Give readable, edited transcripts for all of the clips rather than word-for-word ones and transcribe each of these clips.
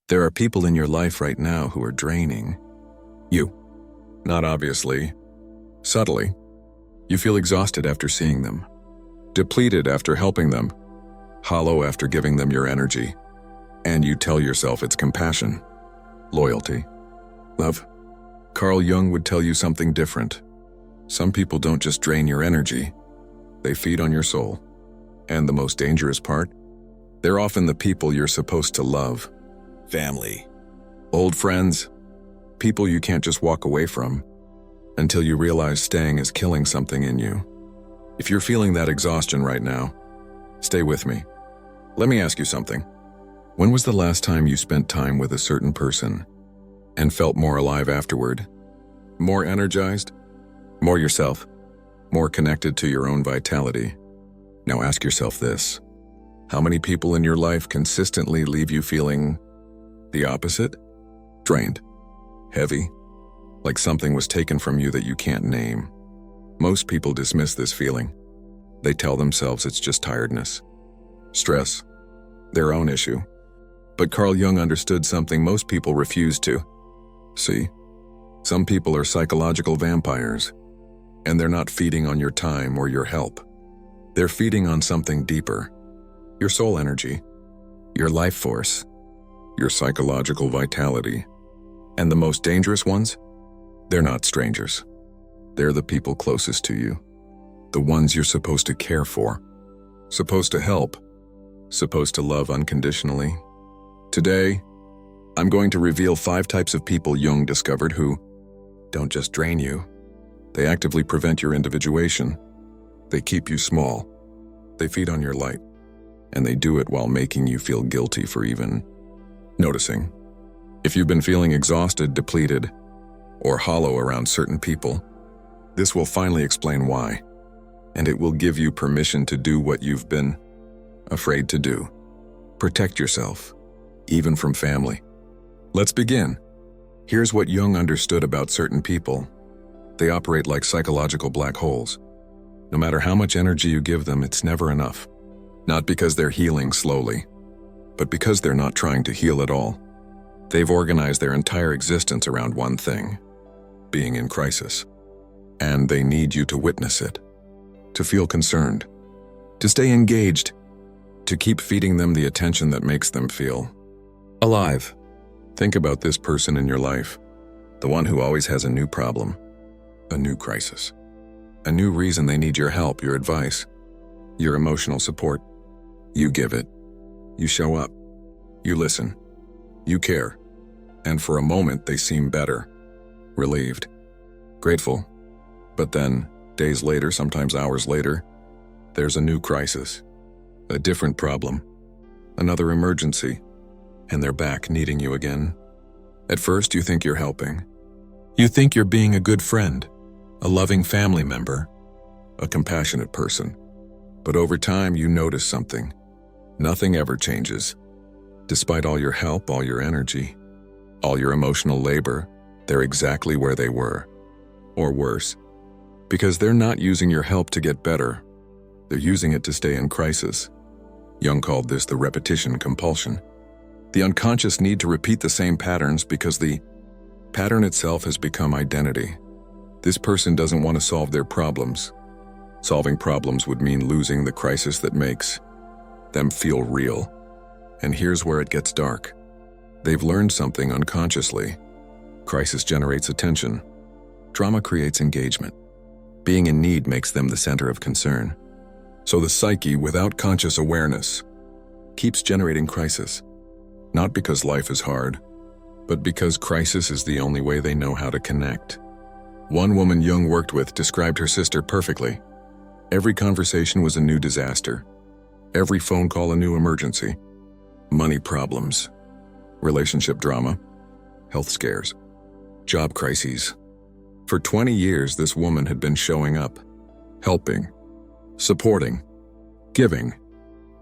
There are people in your life right now who are draining you. Not obviously, subtly. You feel exhausted after seeing them, depleted after helping them, hollow after giving them your energy. And you tell yourself it's compassion, loyalty, love. Carl Jung would tell you something different. Some people don't just drain your energy, they feed on your soul. And the most dangerous part? They're often the people you're supposed to love. Family, old friends, people you can't just walk away from until you realize staying is killing something in you. If you're feeling that exhaustion right now, stay with me. Let me ask you something. When was the last time you spent time with a certain person and felt more alive afterward? More energized? More yourself? More connected to your own vitality? Now ask yourself this. How many people in your life consistently leave you feeling the opposite? Drained, heavy, like something was taken from you that you can't name. Most people dismiss this feeling. They tell themselves it's just tiredness, stress, their own issue. But Carl Jung understood something most people refuse to see. Some people are psychological vampires, and they're not feeding on your time or your help. They're feeding on something deeper. Your soul energy, your life force, your psychological vitality. And the most dangerous ones? They're not strangers. They're the people closest to you. The ones you're supposed to care for, supposed to help, supposed to love unconditionally. Today, I'm going to reveal 5 types of people Jung discovered who don't just drain you. They actively prevent your individuation. They keep you small. They feed on your light. And they do it while making you feel guilty for even noticing. If you've been feeling exhausted, depleted, or hollow around certain people, this will finally explain why. And it will give you permission to do what you've been afraid to do. Protect yourself, even from family. Let's begin. Here's what Jung understood about certain people. They operate like psychological black holes. No matter how much energy you give them, it's never enough. Not because they're healing slowly, but because they're not trying to heal at all. They've organized their entire existence around one thing, being in crisis. And they need you to witness it, to feel concerned, to stay engaged, to keep feeding them the attention that makes them feel alive. Think about this person in your life, the one who always has a new problem, a new crisis, a new reason they need your help, your advice, your emotional support. You give it. You show up. You listen. You care. And for a moment, they seem better, relieved, grateful. But then, days later, sometimes hours later, there's a new crisis, a different problem, another emergency, and they're back needing you again. At first, you think you're helping. You think you're being a good friend, a loving family member, a compassionate person. But over time, you notice something. Nothing ever changes. Despite all your help, all your energy, all your emotional labor, they're exactly where they were, or worse. Because they're not using your help to get better. They're using it to stay in crisis. Jung called this the repetition compulsion. The unconscious need to repeat the same patterns because the pattern itself has become identity. This person doesn't want to solve their problems. Solving problems would mean losing the crisis that makes them feel real. And here's where it gets dark. They've learned something unconsciously. Crisis generates attention. Trauma creates engagement. Being in need makes them the center of concern. So the psyche, without conscious awareness, keeps generating crisis. Not because life is hard, but because crisis is the only way they know how to connect. One woman Jung worked with described her sister perfectly. Every conversation was a new disaster. Every phone call a new emergency. Money problems, relationship drama, health scares, job crises. For 20 years, this woman had been showing up, helping, supporting, giving,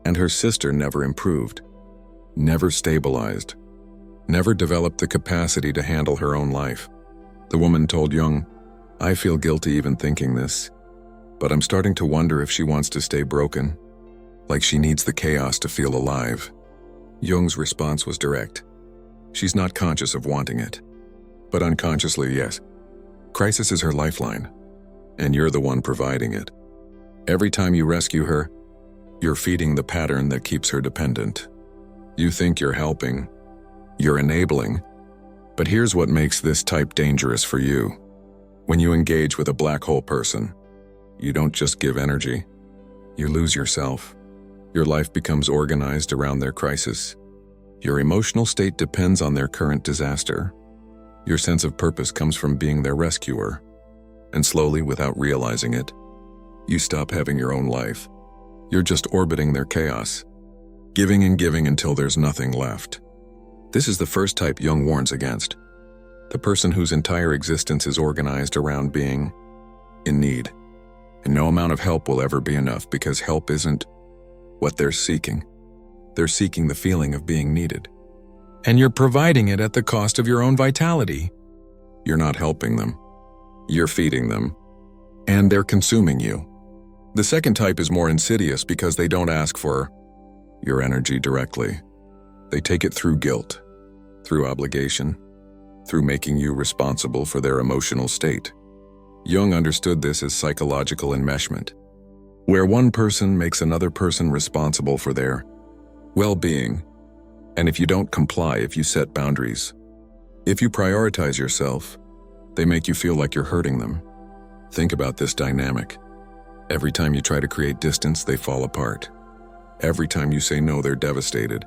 and her sister never improved, never stabilized, never developed the capacity to handle her own life. The woman told Jung, "I feel guilty even thinking this, but I'm starting to wonder if she wants to stay broken, like she needs the chaos to feel alive." Jung's response was direct. She's not conscious of wanting it. But unconsciously, yes. Crisis is her lifeline, and you're the one providing it. Every time you rescue her, you're feeding the pattern that keeps her dependent. You think you're helping, you're enabling, but here's what makes this type dangerous for you. When you engage with a black hole person, you don't just give energy, you lose yourself. Your life becomes organized around their crisis. Your emotional state depends on their current disaster. Your sense of purpose comes from being their rescuer. And slowly, without realizing it, you stop having your own life. You're just orbiting their chaos, giving and giving until there's nothing left. This is the first type Jung warns against. The person whose entire existence is organized around being in need. And no amount of help will ever be enough because help isn't what they're seeking. They're seeking the feeling of being needed. And you're providing it at the cost of your own vitality. You're not helping them. You're feeding them. And they're consuming you. The second type is more insidious because they don't ask for your energy directly. They take it through guilt, through obligation, through making you responsible for their emotional state. Jung understood this as psychological enmeshment, where one person makes another person responsible for their well-being. And if you don't comply, if you set boundaries, if you prioritize yourself, they make you feel like you're hurting them. Think about this dynamic. Every time you try to create distance, they fall apart. Every time you say no, they're devastated.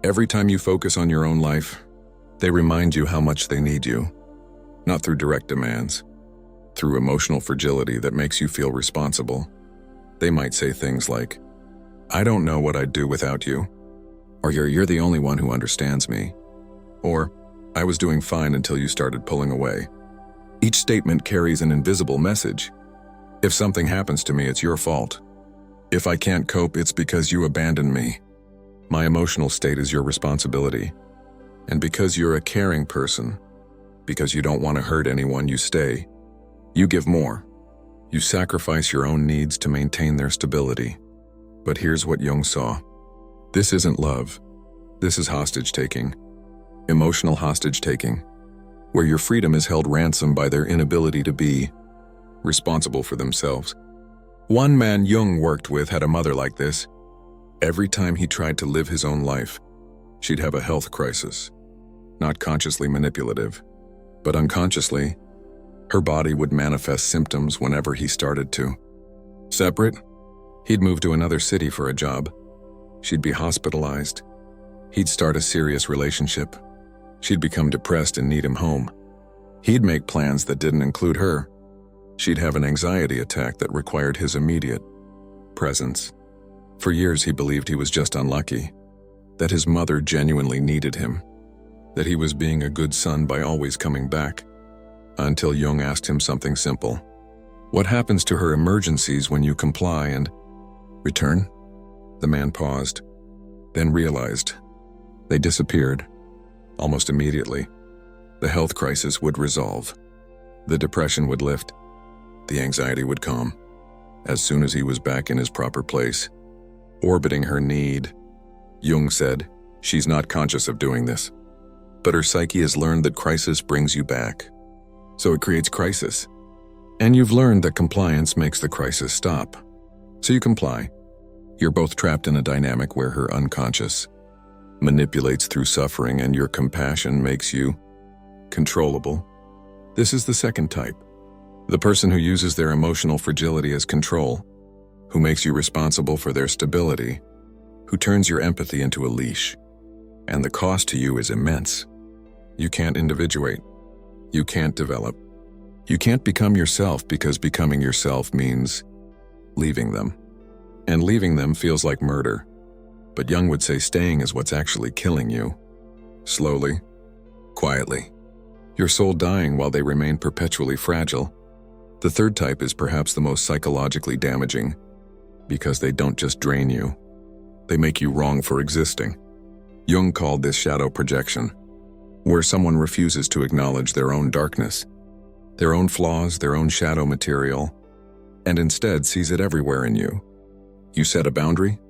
Every time you focus on your own life, they remind you how much they need you. Not through direct demands, through emotional fragility that makes you feel responsible. They might say things like, "I don't know what I'd do without you," or "You're the only one who understands me," or "I was doing fine until you started pulling away." Each statement carries an invisible message. If something happens to me, it's your fault. If I can't cope, it's because you abandoned me. My emotional state is your responsibility. And because you're a caring person, because you don't want to hurt anyone, you stay. You give more. You sacrifice your own needs to maintain their stability. But here's what Jung saw. This isn't love. This is hostage-taking. Emotional hostage-taking, where your freedom is held ransom by their inability to be responsible for themselves. One man Jung worked with had a mother like this. Every time he tried to live his own life, she'd have a health crisis. Not consciously manipulative, but unconsciously, her body would manifest symptoms whenever he started to. Separate, he'd move to another city for a job. She'd be hospitalized. He'd start a serious relationship. She'd become depressed and need him home. He'd make plans that didn't include her. She'd have an anxiety attack that required his immediate presence. For years he believed he was just unlucky, that his mother genuinely needed him, that he was being a good son by always coming back, until Jung asked him something simple. What happens to her emergencies when you comply and return? The man paused, then realized. They disappeared. Almost immediately. The health crisis would resolve. The depression would lift. The anxiety would calm. As soon as he was back in his proper place, orbiting her need, Jung said, "She's not conscious of doing this. But her psyche has learned that crisis brings you back. So it creates crisis. And you've learned that compliance makes the crisis stop. So you comply. You're both trapped in a dynamic where her unconscious manipulates through suffering and your compassion makes you controllable. This is the second type. The person who uses their emotional fragility as control, who makes you responsible for their stability, who turns your empathy into a leash. And the cost to you is immense. You can't individuate. You can't develop. You can't become yourself because becoming yourself means leaving them. And leaving them feels like murder. But Jung would say staying is what's actually killing you. Slowly, quietly. Your soul dying while they remain perpetually fragile. The third type is perhaps the most psychologically damaging because they don't just drain you. They make you wrong for existing. Jung called this shadow projection, where someone refuses to acknowledge their own darkness, their own flaws, their own shadow material, and instead sees it everywhere in you. You set a boundary?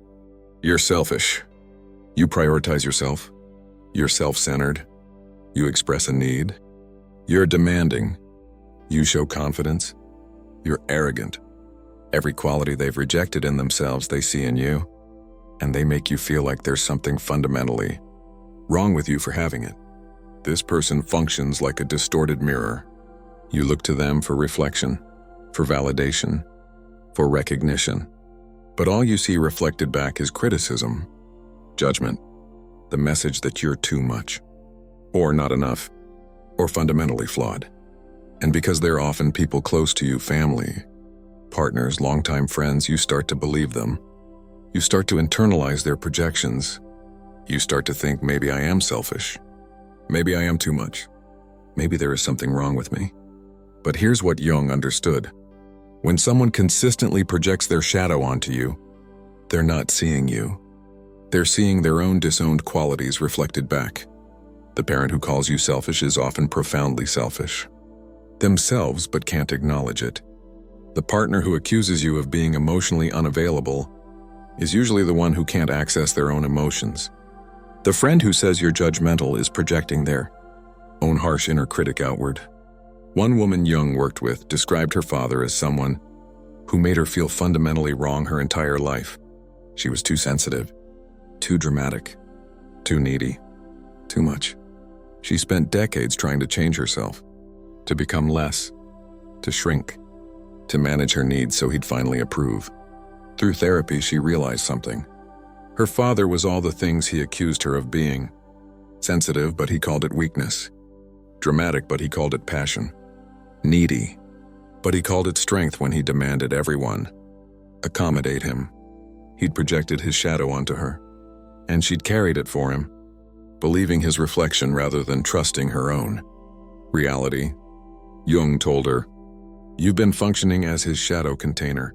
You're selfish. You prioritize yourself. You're self-centered. You express a need. You're demanding. You show confidence. You're arrogant. Every quality they've rejected in themselves they see in you, and they make you feel like there's something fundamentally wrong with you for having it. This person functions like a distorted mirror. You look to them for reflection, for validation, for recognition. But all you see reflected back is criticism, judgment, the message that you're too much, or not enough, or fundamentally flawed. And because they're often people close to you, family, partners, longtime friends, you start to believe them. You start to internalize their projections. You start to think, maybe I am selfish. Maybe I am too much. Maybe there is something wrong with me. But here's what Jung understood. When someone consistently projects their shadow onto you, they're not seeing you. They're seeing their own disowned qualities reflected back. The parent who calls you selfish is often profoundly selfish themselves, but can't acknowledge it. The partner who accuses you of being emotionally unavailable is usually the one who can't access their own emotions. The friend who says you're judgmental is projecting their own harsh inner critic outward. One woman Jung worked with described her father as someone who made her feel fundamentally wrong her entire life. She was too sensitive, too dramatic, too needy, too much. She spent decades trying to change herself, to become less, to shrink, to manage her needs so he'd finally approve. Through therapy, she realized something. Her father was all the things he accused her of being. Sensitive, but he called it weakness. Dramatic, but he called it passion. Needy, but he called it strength when he demanded everyone accommodate him. He'd projected his shadow onto her, and she'd carried it for him, believing his reflection rather than trusting her own reality. Jung told her, "You've been functioning as his shadow container,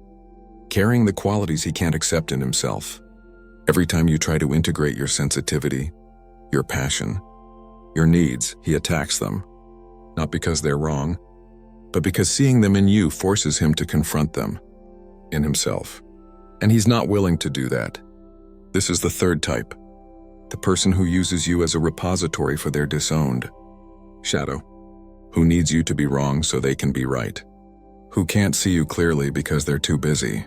carrying the qualities he can't accept in himself. Every time you try to integrate your sensitivity, your passion, your needs, he attacks them. Not because they're wrong, but because seeing them in you forces him to confront them in himself. And he's not willing to do that. This is the third type, the person who uses you as a repository for their disowned shadow, who needs you to be wrong so they can be right, who can't see you clearly because they're too busy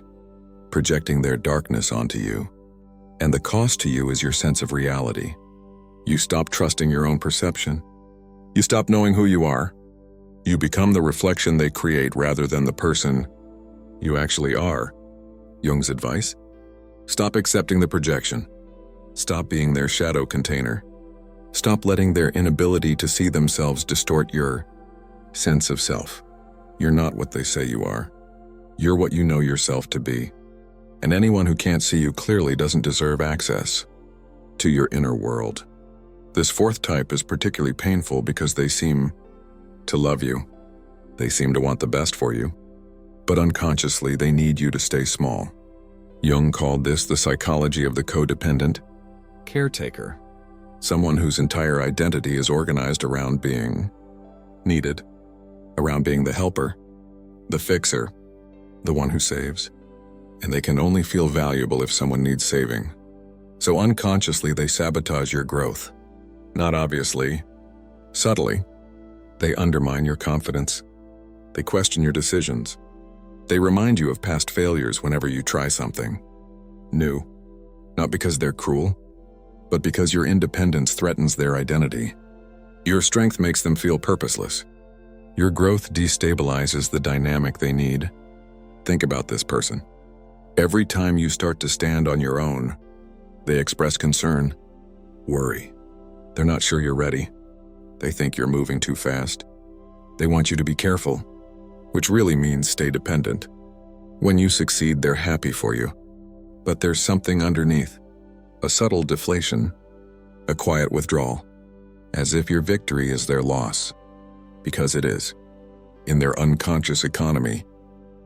projecting their darkness onto you. And the cost to you is your sense of reality. You stop trusting your own perception. You stop knowing who you are. You become the reflection they create rather than the person you actually are." Jung's advice? Stop accepting the projection. Stop being their shadow container. Stop letting their inability to see themselves distort your sense of self. You're not what they say you are. You're what you know yourself to be. And anyone who can't see you clearly doesn't deserve access to your inner world. This fourth type is particularly painful because they seem to love you. They seem to want the best for you. But unconsciously, they need you to stay small. Jung called this the psychology of the codependent caretaker. Someone whose entire identity is organized around being needed, around being the helper, the fixer, the one who saves. And they can only feel valuable if someone needs saving. So unconsciously, they sabotage your growth. Not obviously, subtly. They undermine your confidence. They question your decisions. They remind you of past failures whenever you try something new. Not because they're cruel, but because your independence threatens their identity. Your strength makes them feel purposeless. Your growth destabilizes the dynamic they need. Think about this person. Every time you start to stand on your own, they express concern, worry. They're not sure you're ready. They think you're moving too fast. They want you to be careful, which really means stay dependent. When you succeed, they're happy for you. But there's something underneath, a subtle deflation, a quiet withdrawal, as if your victory is their loss. Because it is. In their unconscious economy,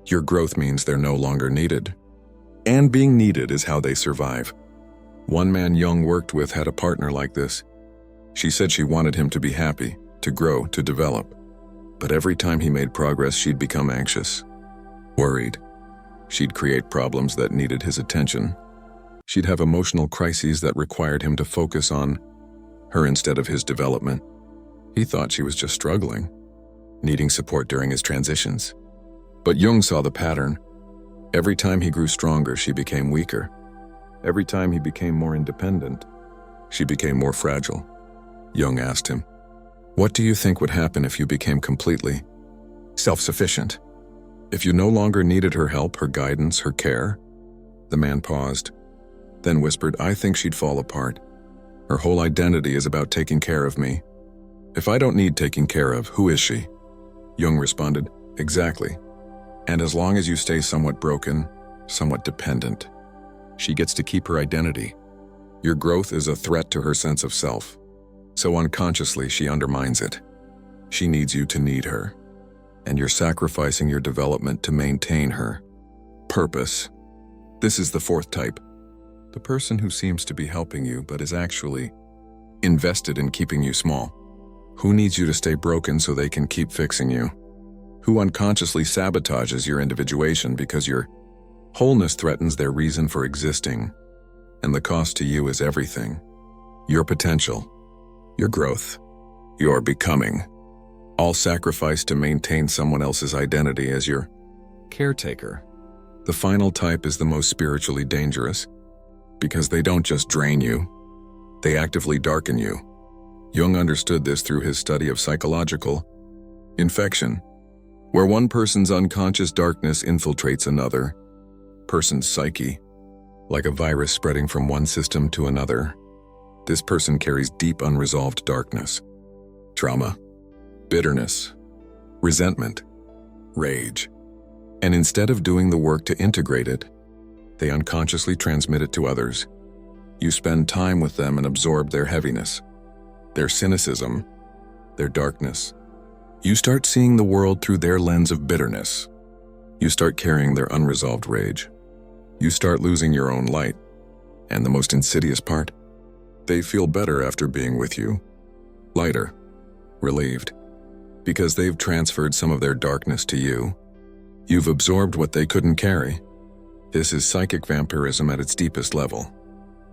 your growth means they're no longer needed. And being needed is how they survive. One man Jung worked with had a partner like this. She said she wanted him to be happy, to grow, to develop. But every time he made progress, she'd become anxious, worried. She'd create problems that needed his attention. She'd have emotional crises that required him to focus on her instead of his development. He thought she was just struggling, needing support during his transitions. But Jung saw the pattern. Every time he grew stronger, she became weaker. Every time he became more independent, she became more fragile. Jung asked him, "What do you think would happen if you became completely self-sufficient? If you no longer needed her help, her guidance, her care?" The man paused, then whispered, "I think she'd fall apart. Her whole identity is about taking care of me. If I don't need taking care of, who is she?" Jung responded, "Exactly. And as long as you stay somewhat broken, somewhat dependent, she gets to keep her identity. Your growth is a threat to her sense of self. So unconsciously, she undermines it. She needs you to need her. And you're sacrificing your development to maintain her purpose. This is the fourth type. The person who seems to be helping you but is actually invested in keeping you small. Who needs you to stay broken so they can keep fixing you? Who unconsciously sabotages your individuation because your wholeness threatens their reason for existing, and the cost to you is everything. Your potential, your growth, your becoming, all sacrificed to maintain someone else's identity as your caretaker. The final type is the most spiritually dangerous because they don't just drain you, they actively darken you. Jung understood this through his study of psychological infection, where one person's unconscious darkness infiltrates another person's psyche, like a virus spreading from one system to another. This person carries deep unresolved darkness, trauma, bitterness, resentment, rage. And instead of doing the work to integrate it, they unconsciously transmit it to others. You spend time with them and absorb their heaviness, their cynicism, their darkness. You start seeing the world through their lens of bitterness. You start carrying their unresolved rage. You start losing your own light. And the most insidious part? They feel better after being with you. Lighter, relieved, because they've transferred some of their darkness to you. You've absorbed what they couldn't carry. This is psychic vampirism at its deepest level.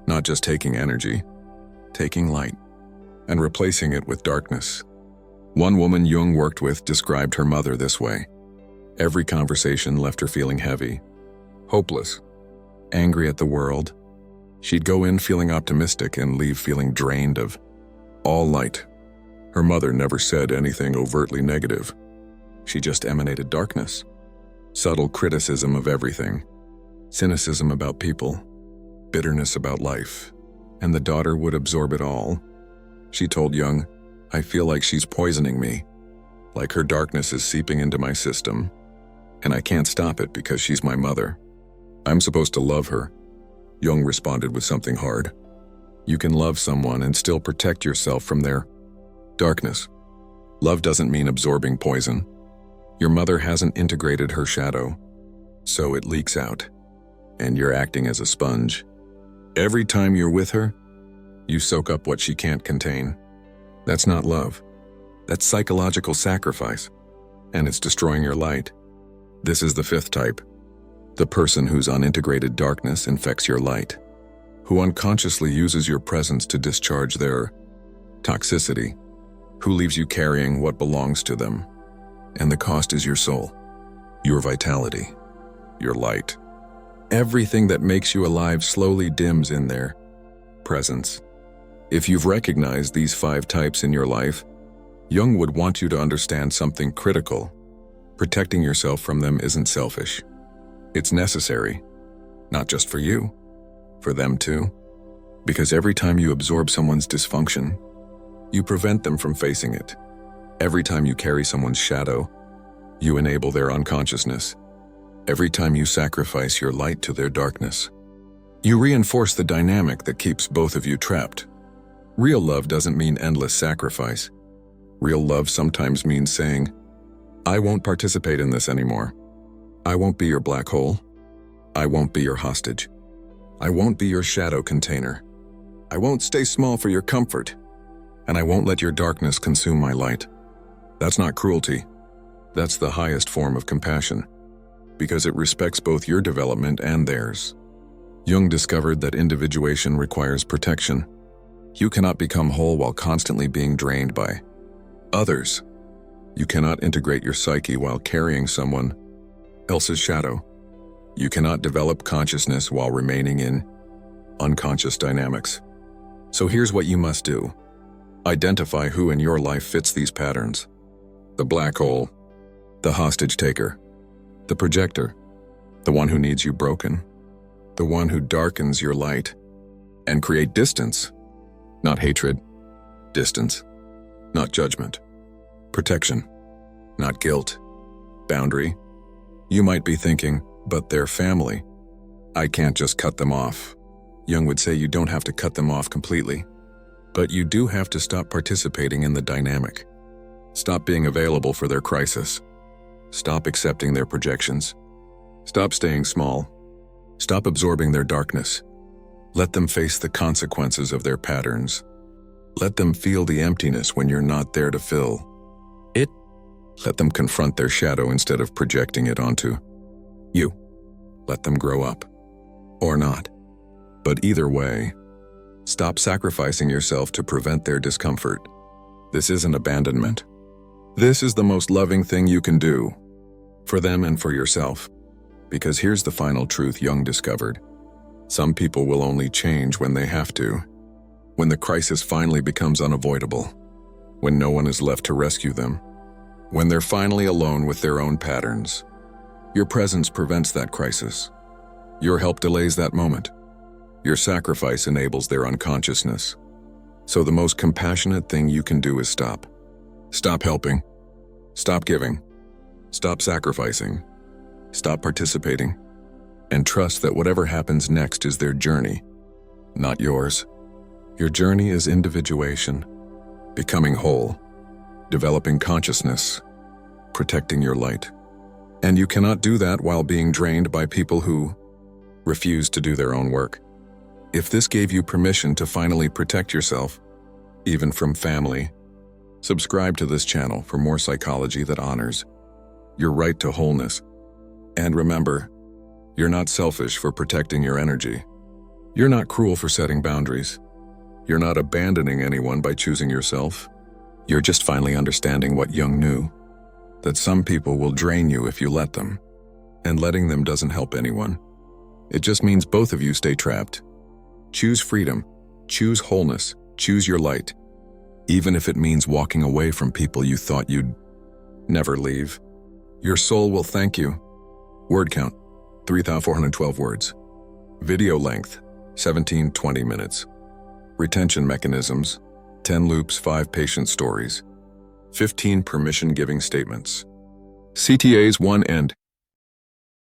Not just taking energy, taking light, and replacing it with darkness. One woman Jung worked with described her mother this way. Every conversation left her feeling heavy, hopeless, angry at the world. She'd go in feeling optimistic and leave feeling drained of all light. Her mother never said anything overtly negative. She just emanated darkness, subtle criticism of everything, cynicism about people, bitterness about life, and the daughter would absorb it all. She told Jung, "I feel like she's poisoning me, like her darkness is seeping into my system, and I can't stop it because she's my mother. I'm supposed to love her." Jung responded with something hard. You can love someone and still protect yourself from their darkness. Love doesn't mean absorbing poison. Your mother hasn't integrated her shadow, so it leaks out, and you're acting as a sponge. Every time you're with her, you soak up what she can't contain. That's not love. That's psychological sacrifice, and it's destroying your light. This is the fifth type. The person whose unintegrated darkness infects your light, who unconsciously uses your presence to discharge their toxicity, who leaves you carrying what belongs to them. And the cost is your soul, your vitality, your light. Everything that makes you alive slowly dims in their presence. If you've recognized these 5 types in your life, Jung would want you to understand something critical. Protecting yourself from them isn't selfish. It's necessary, not just for you, for them too. Because every time you absorb someone's dysfunction, you prevent them from facing it. Every time you carry someone's shadow, you enable their unconsciousness. Every time you sacrifice your light to their darkness, you reinforce the dynamic that keeps both of you trapped. Real love doesn't mean endless sacrifice. Real love sometimes means saying, "I won't participate in this anymore. I won't be your black hole. I won't be your hostage. I won't be your shadow container. I won't stay small for your comfort. And I won't let your darkness consume my light." That's not cruelty. That's the highest form of compassion, because it respects both your development and theirs. Jung discovered that individuation requires protection. You cannot become whole while constantly being drained by Others. You cannot integrate your psyche while carrying someone else's shadow. You cannot develop consciousness while remaining in unconscious dynamics. So here's what you must do. Identify who in your life fits these patterns. The black hole, the hostage taker, the projector, the one who needs you broken, the one who darkens your light, and create distance, not hatred, distance, not judgment, protection, not guilt, boundary. You might be thinking, but they're family. I can't just cut them off. Jung would say you don't have to cut them off completely, but you do have to stop participating in the dynamic. Stop being available for their crisis. Stop accepting their projections. Stop staying small. Stop absorbing their darkness. Let them face the consequences of their patterns. Let them feel the emptiness when you're not there to fill it. Let them confront their shadow instead of projecting it onto you. Let them grow up. Or not. But either way, stop sacrificing yourself to prevent their discomfort. This isn't abandonment. This is the most loving thing you can do for them and for yourself. Because here's the final truth Jung discovered. Some people will only change when they have to, when the crisis finally becomes unavoidable, when no one is left to rescue them, when they're finally alone with their own patterns. Your presence prevents that crisis. Your help delays that moment. Your sacrifice enables their unconsciousness. So the most compassionate thing you can do is stop. Stop helping. Stop giving. Stop sacrificing. Stop participating. And trust that whatever happens next is their journey, not yours. Your journey is individuation, becoming whole, developing consciousness, protecting your light. And you cannot do that while being drained by people who refuse to do their own work. If this gave you permission to finally protect yourself, even from family, subscribe to this channel for more psychology that honors your right to wholeness. And remember, you're not selfish for protecting your energy. You're not cruel for setting boundaries. You're not abandoning anyone by choosing yourself. You're just finally understanding what Jung knew, that some people will drain you if you let them, and letting them doesn't help anyone. It just means both of you stay trapped. Choose freedom, choose wholeness, choose your light, even if it means walking away from people you thought you'd never leave. Your soul will thank you. Word count, 3,412 words. Video length, 17-20 minutes. Retention mechanisms, 10 loops, 5 patient stories, 15 permission-giving statements. CTAs 1 end.